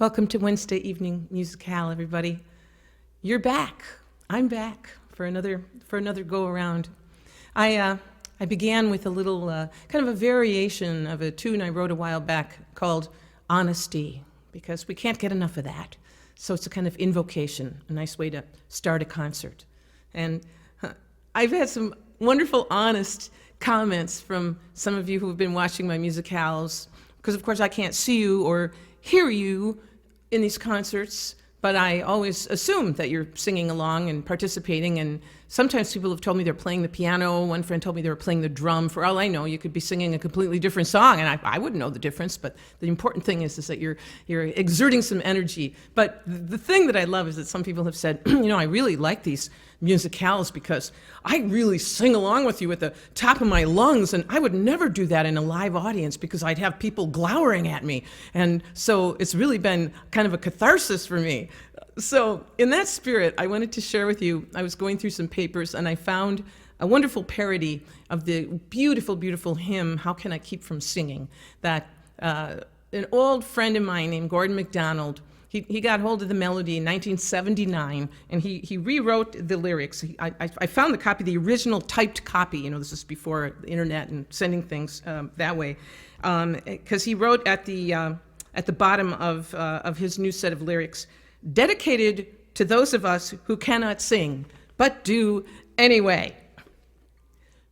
Welcome to Wednesday evening Musicale, everybody. You're back. I'm back for another go around. I began with a little kind of a variation of a tune I wrote a while back called Honesty, because we can't get enough of that. So it's a kind of invocation, a nice way to start a concert. And I've had some wonderful, honest comments from some of you who have been watching my musicales, because of course I can't see you or hear you in these concerts, but I always assume that you're singing along and participating, and sometimes people have told me they're playing the piano. One friend told me they were playing the drum. For all I know, you could be singing a completely different song, and I wouldn't know the difference, but the important thing is that you're exerting some energy. But the thing that I love is that some people have said, I really like these musicales because I really sing along with you at the top of my lungs, and I would never do that in a live audience because I'd have people glowering at me. And so it's really been kind of a catharsis for me. So in that spirit, I wanted to share with you, I was going through some papers and I found a wonderful parody of the beautiful, beautiful hymn, How Can I Keep From Singing, that an old friend of mine named Gordon MacDonald, he got hold of the melody in 1979, and he rewrote the lyrics. I found the copy, the original typed copy. This is before the internet and sending things that way, because he wrote at the bottom of his new set of lyrics, dedicated to those of us who cannot sing, but do anyway.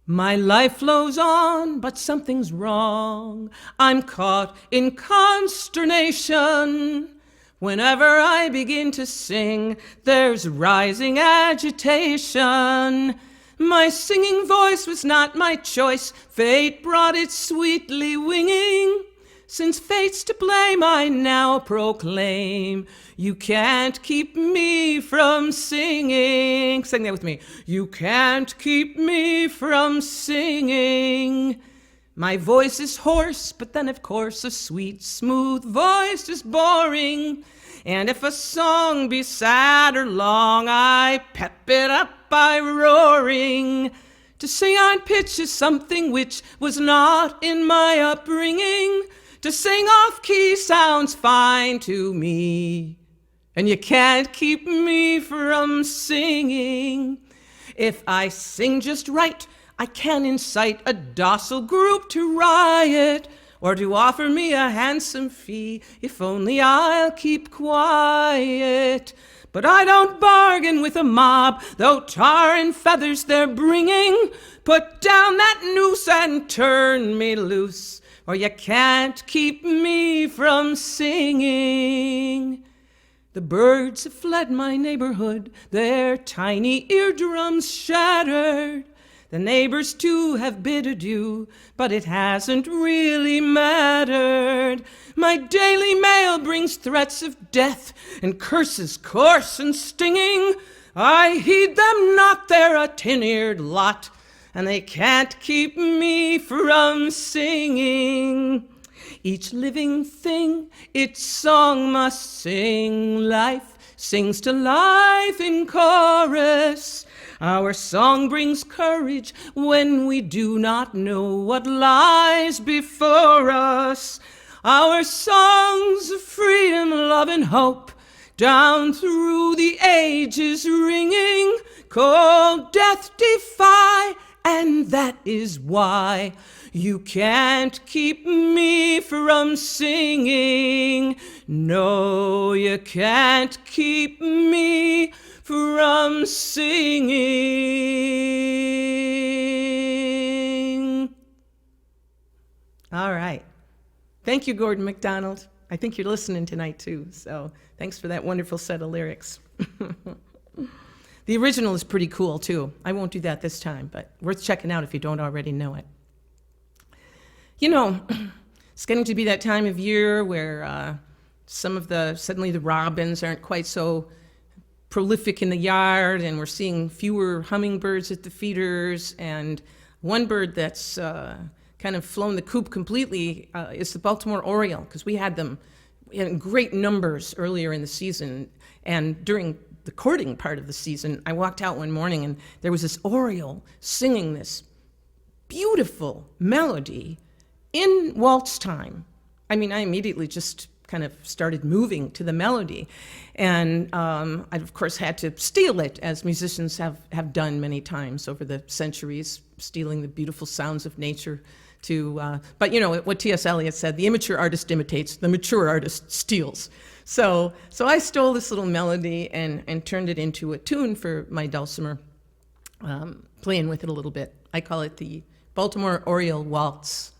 My life flows on, but something's wrong. I'm caught in consternation. Whenever I begin to sing, there's rising agitation. My singing voice was not my choice. Fate brought it sweetly winging. Since fate's to blame, I now proclaim, you can't keep me from singing. Sing that with me. You can't keep me from singing. My voice is hoarse, but then of course a sweet, smooth voice is boring. And if a song be sad or long, I pep it up by roaring. To sing on pitch is something which was not in my upbringing. To sing off key sounds fine to me. And you can't keep me from singing. If I sing just right, I can incite a docile group to riot, or to offer me a handsome fee, if only I'll keep quiet. But I don't bargain with a mob, though tar and feathers they're bringing. Put down that noose and turn me loose, or you can't keep me from singing. The birds have fled my neighborhood, their tiny eardrums shattered. The neighbors too have bid adieu, but it hasn't really mattered. My daily mail brings threats of death and curses coarse and stinging. I heed them not, they're a tin-eared lot, and they can't keep me from singing. Each living thing its song must sing. Life sings to life in chorus. Our song brings courage when we do not know what lies before us. Our songs of freedom, love, and hope down through the ages ringing, cold death defy, and that is why you can't keep me from singing. No, you can't keep me from singing. All right. Thank you, Gordon MacDonald. I think you're listening tonight, too. So thanks for that wonderful set of lyrics. The original is pretty cool, too. I won't do that this time, but worth checking out if you don't already know it. It's getting to be that time of year where suddenly the robins aren't quite so prolific in the yard, and we're seeing fewer hummingbirds at the feeders, and one bird that's kind of flown the coop completely is the Baltimore Oriole, because we had them in great numbers earlier in the season, and during the courting part of the season, I walked out one morning and there was this Oriole singing this beautiful melody in waltz time. I mean, I immediately just kind of started moving to the melody. And I, of course, had to steal it, as musicians have done many times over the centuries, stealing the beautiful sounds of nature but you know what T.S. Eliot said, the immature artist imitates, the mature artist steals. So I stole this little melody and turned it into a tune for my dulcimer, playing with it a little bit. I call it the Baltimore Oriole Waltz.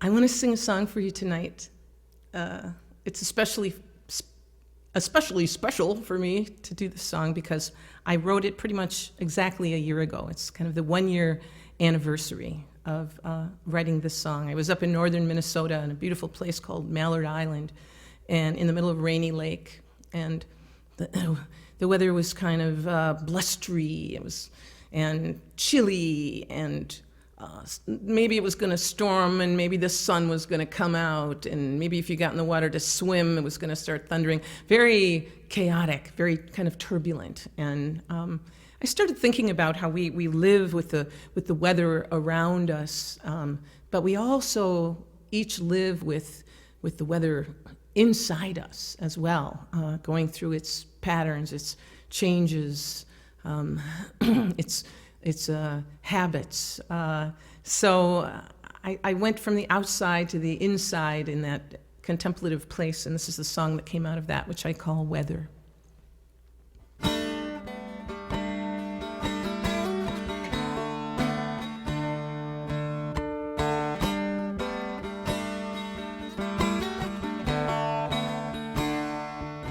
I want to sing a song for you tonight. It's especially special for me to do this song because I wrote it pretty much exactly a year ago. It's kind of the 1-year anniversary of writing this song. I was up in northern Minnesota in a beautiful place called Mallard Island, and in the middle of Rainy Lake, and the weather was kind of blustery. And chilly, and maybe it was going to storm, and maybe the sun was going to come out, and maybe if you got in the water to swim, it was going to start thundering. Very chaotic, very kind of turbulent. And I started thinking about how we live with the weather around us, but we also each live with the weather inside us as well, going through its patterns, its changes, its habits. So I went from the outside to the inside in that contemplative place, and this is the song that came out of that, which I call Weather.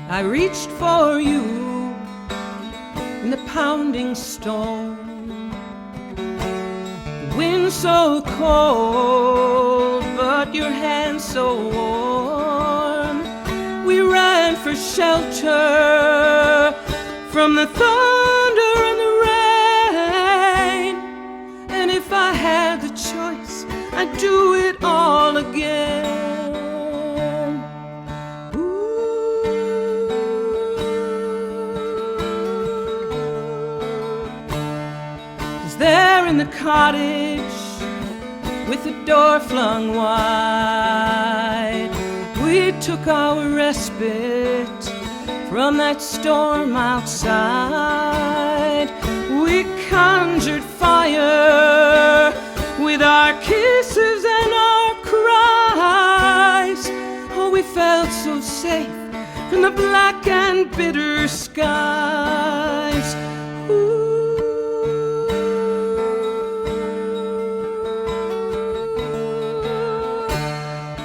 I reached for you in the pounding storm, the wind so cold, but your hand so warm. We ran for shelter from the thunder and the rain, and if I had the choice, I'd do it all again. There in the cottage, with the door flung wide, we took our respite from that storm outside. We conjured fire with our kisses and our cries. Oh, we felt so safe from the black and bitter skies.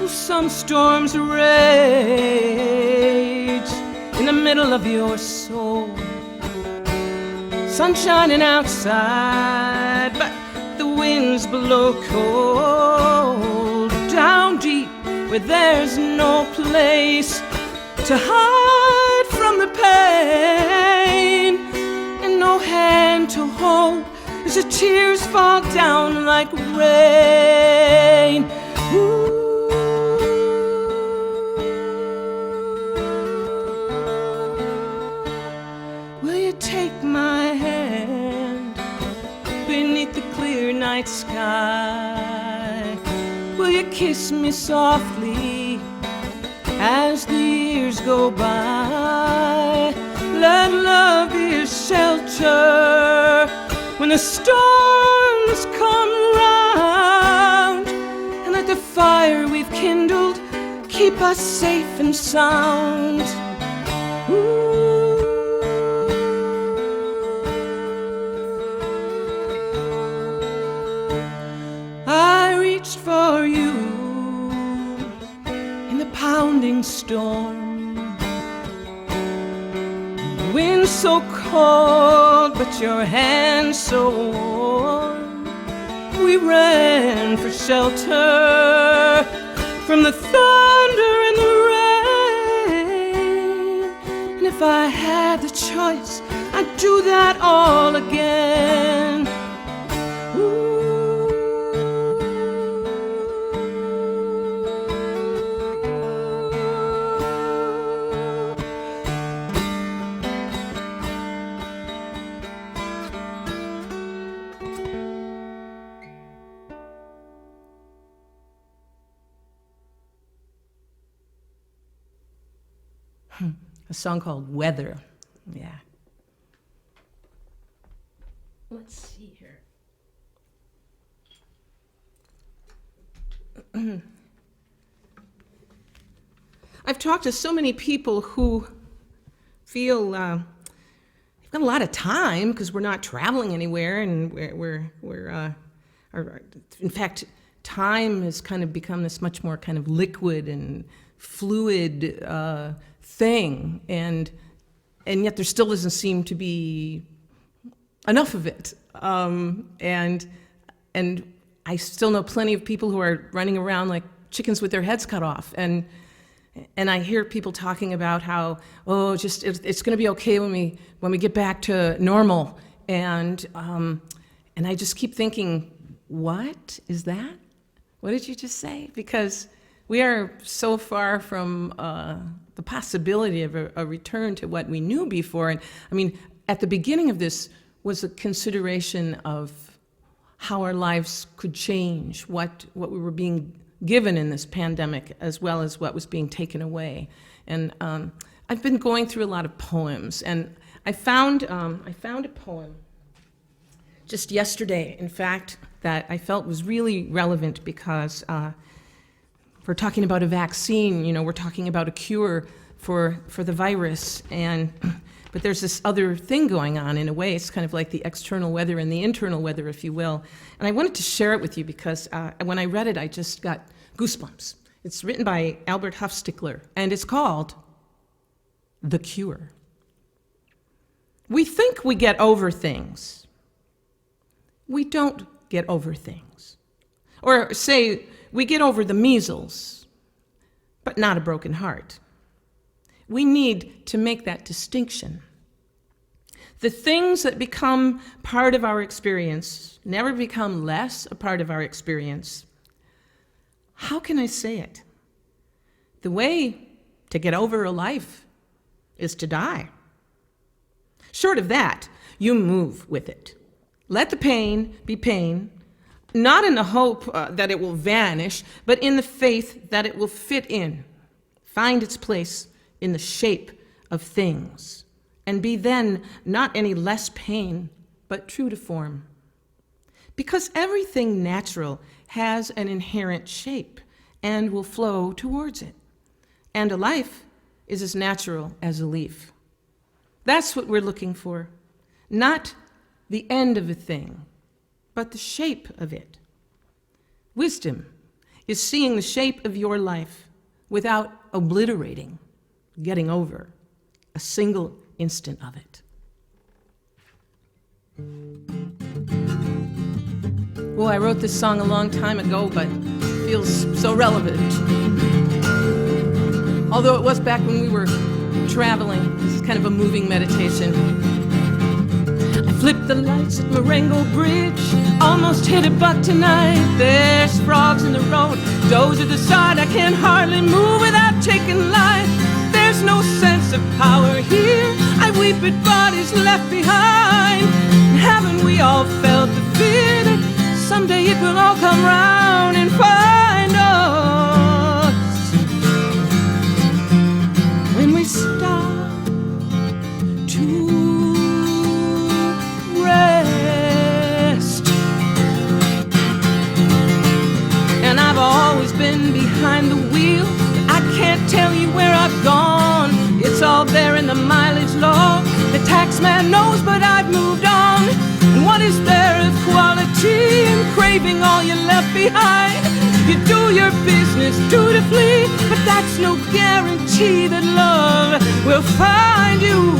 Some storms rage in the middle of your soul, sun shining outside, but the winds blow cold. Down deep where there's no place to hide from from the pain, and no hand to hold as the tears fall down like rain. Ooh. Will you take my hand beneath the clear night sky? Will you kiss me softly as the years go by? Let love be your shelter when the storms come round, and let the fire we've kindled keep us safe and sound. Ooh. I reached for you in the pounding storm, the wind so cold, but your hands so warm. We ran for shelter from the thunder and the rain, and if I had the choice, I'd do that all again. Ooh. A song called Weather. Yeah. Let's see here. I've talked to so many people who feel they've got a lot of time because we're not traveling anywhere, and in fact, time has kind of become this much more kind of liquid and fluid thing, and yet there still doesn't seem to be enough of it. And I still know plenty of people who are running around like chickens with their heads cut off. And I hear people talking about how, it's going to be okay when we get back to normal. And I just keep thinking, what is that? What did you just say? Because we are so far from the possibility of a return to what we knew before. And I mean, at the beginning of this was a consideration of how our lives could change, what we were being given in this pandemic, as well as what was being taken away. And I've been going through a lot of poems, and I found a poem just yesterday, in fact, that I felt was really relevant because we're talking about a vaccine, we're talking about a cure for the virus, but there's this other thing going on in a way. It's kind of like the external weather and the internal weather, if you will. And I wanted to share it with you because when I read it, I just got goosebumps. It's written by Albert Hofstadter, and it's called The Cure. We think we get over things. We don't get over things. Or say, we get over the measles, but not a broken heart. We need to make that distinction. The things that become part of our experience never become less a part of our experience. How can I say it? The way to get over a life is to die. Short of that, you move with it. Let the pain be pain, not in the hope that it will vanish, but in the faith that it will fit in, find its place in the shape of things, and be then not any less pain, but true to form. Because everything natural has an inherent shape and will flow towards it. And a life is as natural as a leaf. That's what we're looking for. Not the end of a thing, but the shape of it. Wisdom is seeing the shape of your life without obliterating, getting over a single instant of it. Well, I wrote this song a long time ago, but it feels so relevant. Although it was back when we were traveling. This is kind of a moving meditation. I flipped the lights at Marengo Bridge, almost hit a buck tonight. There's frogs in the road, doze at the side. I can hardly move without taking life. There's no sense of power here. I weep at bodies left behind. Haven't we all felt the fear that someday it will all come round and find us? When we stop to rest. And I've always been behind the wheel. I can't tell you where I've gone. It's all there in the mileage log. The tax man knows, but I've moved on. And what is there of quality in craving all you left behind? You do your business dutifully, but that's no guarantee that love will find you.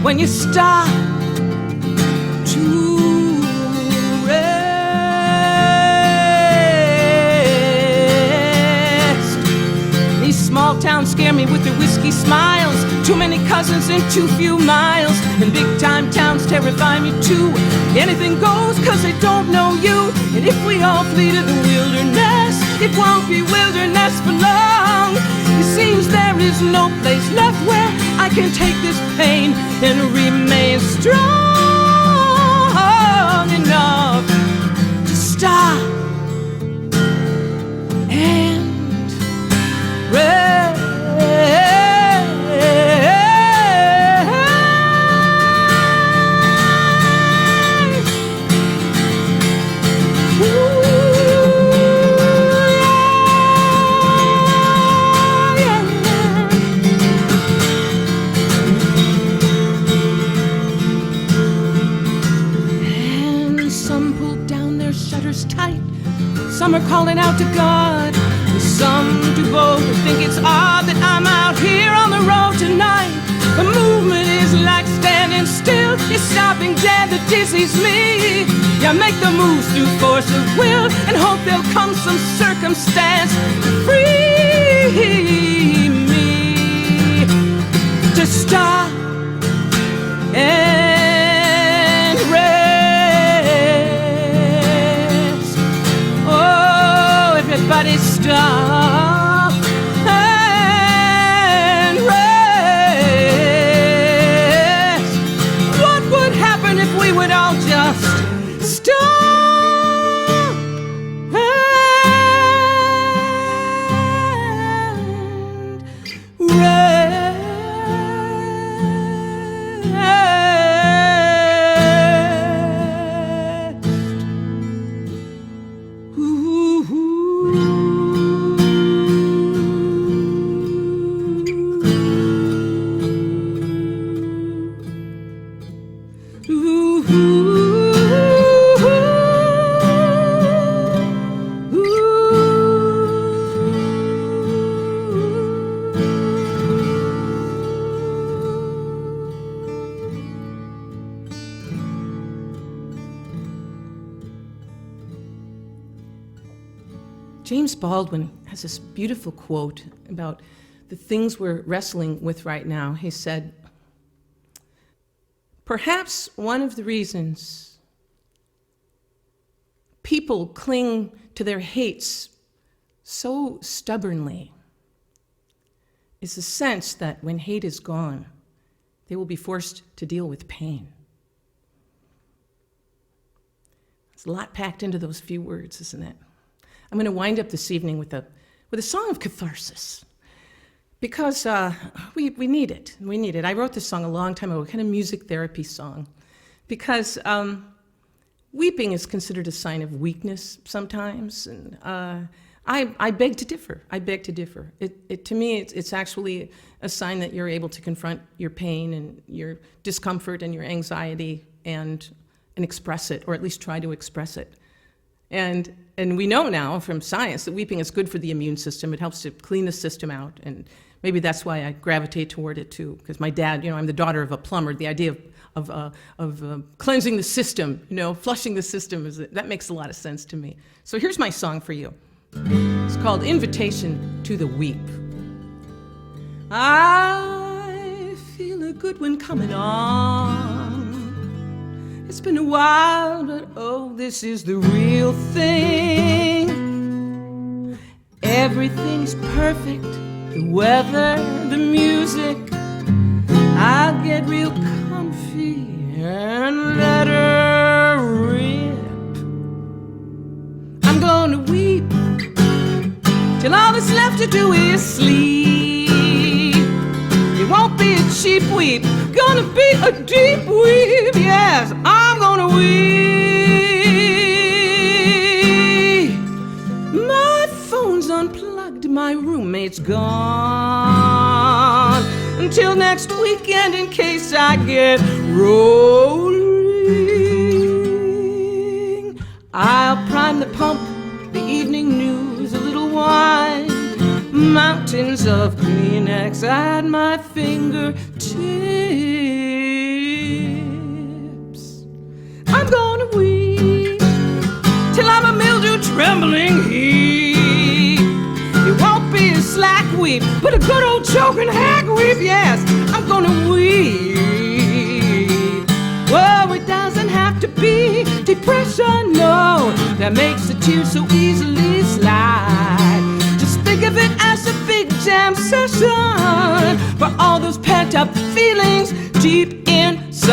When you stop to rest. These small towns scare me with their whiskey smiles. Too many cousins in too few miles. And big time towns terrify me too. Anything goes cause they don't know you. And if we all flee to the wilderness, it won't be wilderness for long. It seems there is no place left where I can take this pain and remain strong enough to stop and rest. Tight. Some are calling out to God, and some do both. I think it's odd that I'm out here on the road tonight. The movement is like standing still. It's stopping dead that dizzies me. You make the moves through force of will and hope there'll come some circumstance to free me. To stop and rest. Everybody stop and rest. What would happen if we would all just stop and rest? James Baldwin has this beautiful quote about the things we're wrestling with right now. He said, "Perhaps one of the reasons people cling to their hates so stubbornly is the sense that when hate is gone, they will be forced to deal with pain." There's a lot packed into those few words, isn't it? I'm going to wind up this evening with a song of catharsis, because we need it. We need it. I wrote this song a long time ago, a kind of music therapy song, because weeping is considered a sign of weakness sometimes, and I beg to differ. I beg to differ. To me, it's actually a sign that you're able to confront your pain and your discomfort and your anxiety and express it, or at least try to express it. And we know now from science that weeping is good for the immune system. It helps to clean the system out, and maybe that's why I gravitate toward it too. Because my dad, I'm the daughter of a plumber. The idea of cleansing the system, flushing the system, that makes a lot of sense to me. So here's my song for you. It's called "Invitation to the Weep." I feel a good one coming on. It's been a while, but oh, this is the real thing. Everything's perfect, the weather, the music. I'll get real comfy and let her rip. I'm gonna weep till all that's left to do is sleep. It won't be a cheap weep, gonna be a deep weep. Yes, I'm gonna weep. My phone's unplugged, my roommate's gone. Until next weekend in case I get rolling. I'll prime the pump, the evening news, a little wine, mountains of Kleenex at my fingertips. I'm gonna weep till I'm a mildew trembling heap. It won't be a slack weep, but a good old choking hack weep. Yes, I'm gonna weep. Whoa, it doesn't have to be depression, no, that makes the tears so easily slide. Just think of it as a big jam session for all those pent-up feelings deep inside.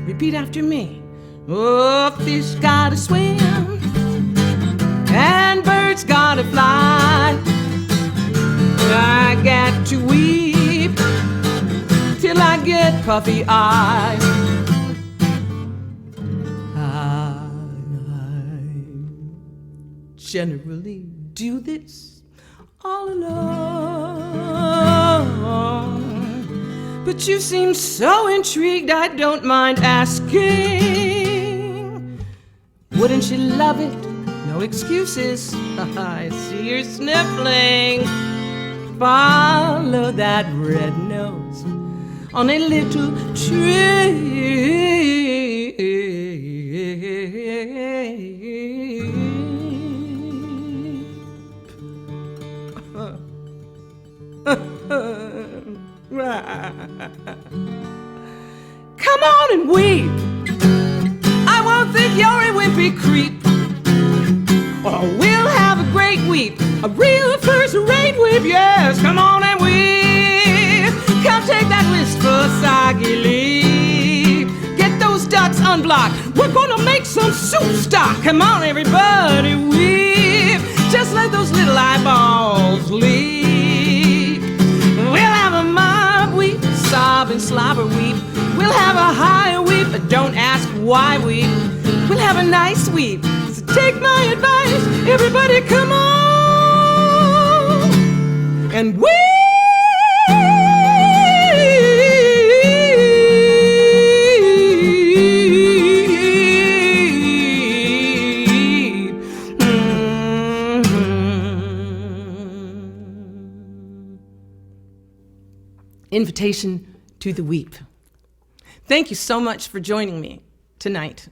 Repeat after me. Oh, fish gotta swim and birds gotta fly. I got to weep till I get puffy eyes. I generally do this all alone, but you seem so intrigued I don't mind asking. Wouldn't you love it? No excuses. I see you're sniffling. Follow that red nose on a little tree. Come on and weep. I won't think you're a wimpy creep. Oh, we'll have a great weep, a real first-rate weep. Yes, come on and weep. Come take that wistful soggy leap. Get those ducks unblocked. We're gonna make some soup stock. Come on, everybody, weep. Just let those little eyeballs leap. We'll have a mob weep, sob and slobber weep. We'll have a high weep, but don't ask why weep. We'll have a nice weep. So take my advice, everybody, come on and weep. Invitation to the weep. Thank you so much for joining me tonight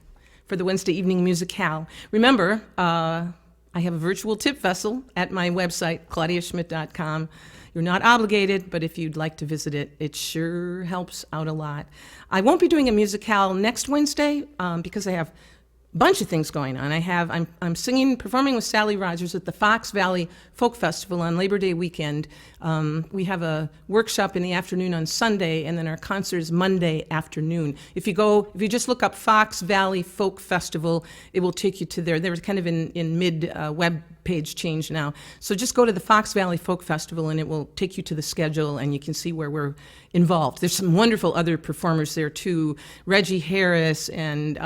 for the Wednesday evening Musicale. Remember, I have a virtual tip vessel at my website, claudiaschmidt.com. You're not obligated, but if you'd like to visit it, it sure helps out a lot. I won't be doing a Musicale next Wednesday because I have bunch of things going on. I'm singing, performing with Sally Rogers at the Fox Valley Folk Festival on Labor Day weekend. We have a workshop in the afternoon on Sunday, and then our concert is Monday afternoon. If you just look up Fox Valley Folk Festival, it will take you to there. They're kind of in mid web page change now. So just go to the Fox Valley Folk Festival and it will take you to the schedule and you can see where we're involved. There's some wonderful other performers there too. Reggie Harris and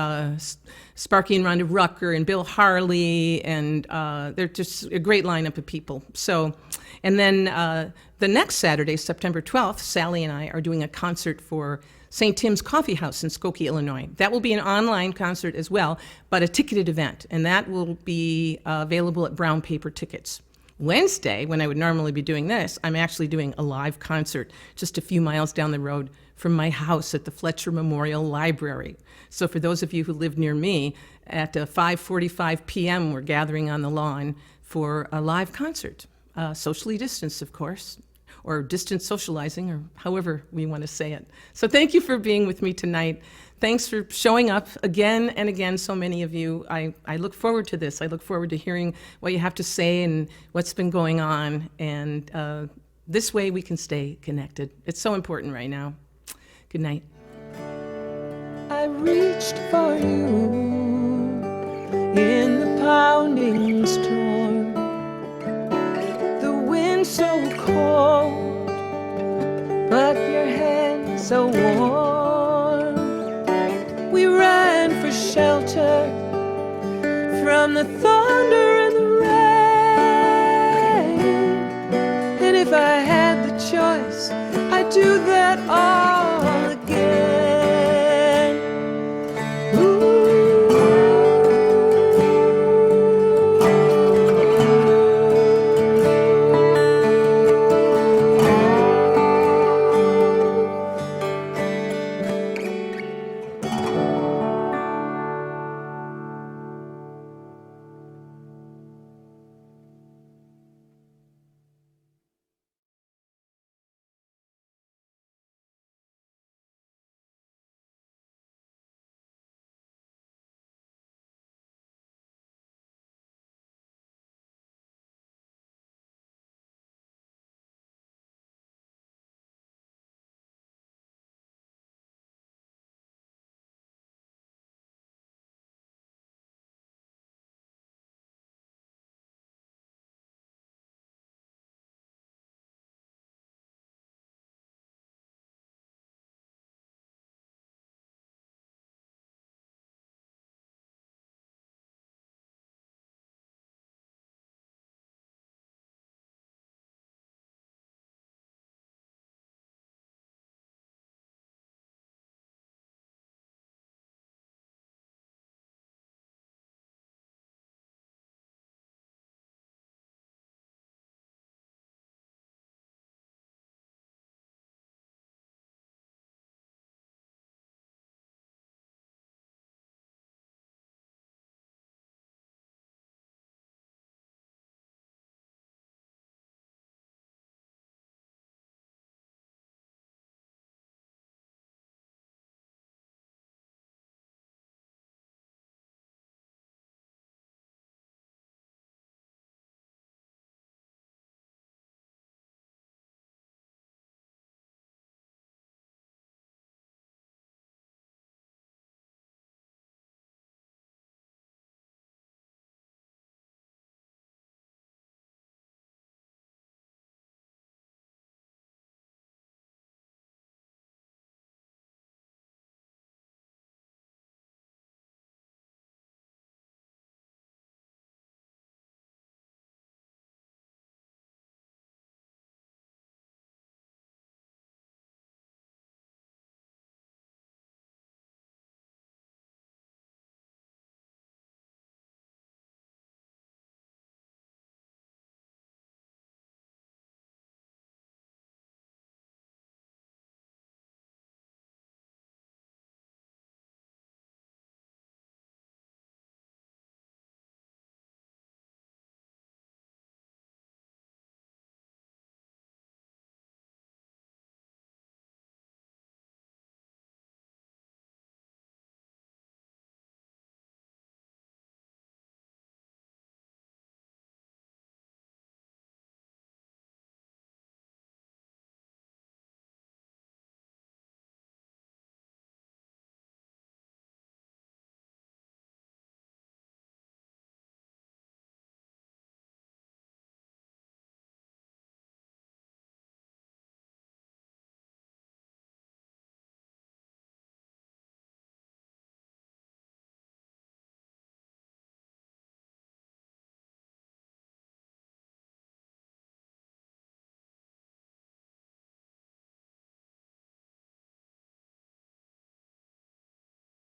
Sparky and Rhonda Rucker and Bill Harley, and they're just a great lineup of people. So, and then the next Saturday, September 12th, Sally and I are doing a concert for St. Tim's Coffee House in Skokie, Illinois. That will be an online concert as well, but a ticketed event, and that will be available at Brown Paper Tickets. Wednesday, when I would normally be doing this, I'm actually doing a live concert just a few miles down the road from my house at the Fletcher Memorial Library. So for those of you who live near me, at 5:45 p.m. we're gathering on the lawn for a live concert. socially distanced, of course, or distant socializing, or however we want to say it. So thank you for being with me tonight. Thanks for showing up again and again, so many of you. I look forward to this. I look forward to hearing what you have to say and what's been going on. And this way we can stay connected. It's so important right now. Good night. I reached for you in the pounding storm, the wind so cold, but your hand so warm. We ran for shelter from the thunder and the rain, and if I had the choice, I'd do that